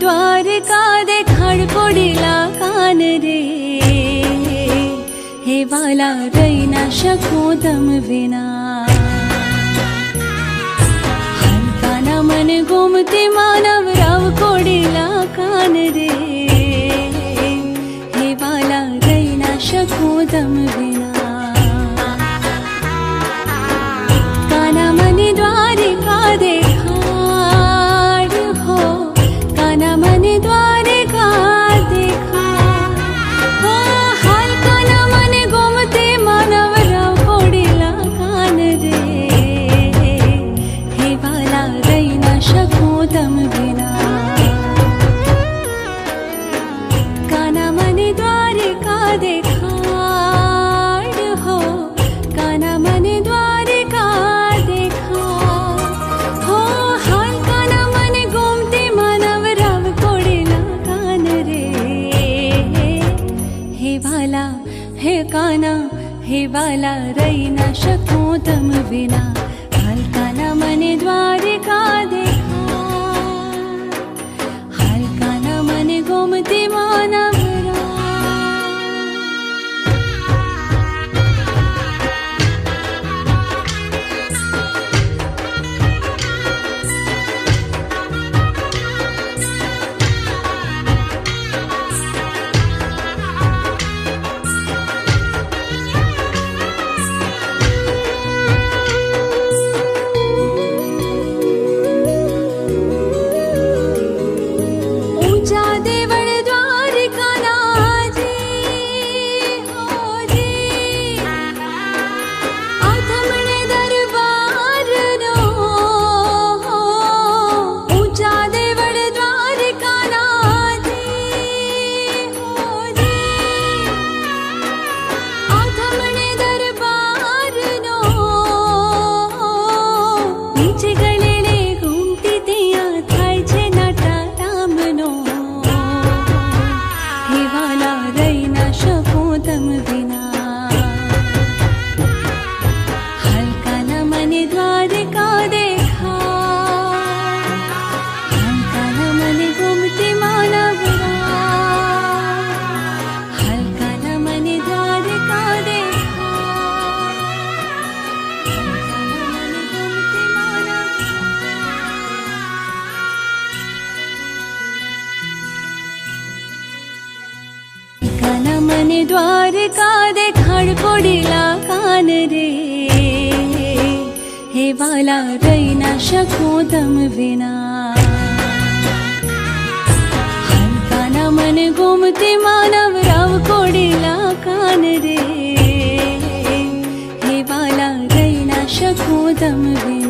द्वारका देखाड़ पड़ेला कान रे, हे वाला रही ना शकूं तम विना। हलका ना मन घूमते मानव राव कोडेला कान रे, हे वाला रही ना शकूं तम विना। काना मन द्वारका देखाड़ हो, काना मन द्वारका देखा हो। हलका ना मन घूमते मानव राव कोडेला कान रे, हे वाला रही ना शकूं तम बिना। काना मन द्वारका देखाड़ हो, काना मन द्वारका देखा हो। हलका ना मन घूमते मानव राव कोडेला कान रे, हे वाला हे काना हे वाला रही ना शकूं तम बिना। हलका ना मन द्वारका देखा, हलका ना मन घूमते मानव द्वारका देखाड़ पड़ेला कान रे, हे वाला रही ना शकूं तम बिना। हलका ना मन घूमते मानव राव कोडेला कान रे, हे वाला रही ना शकूं तम बिना।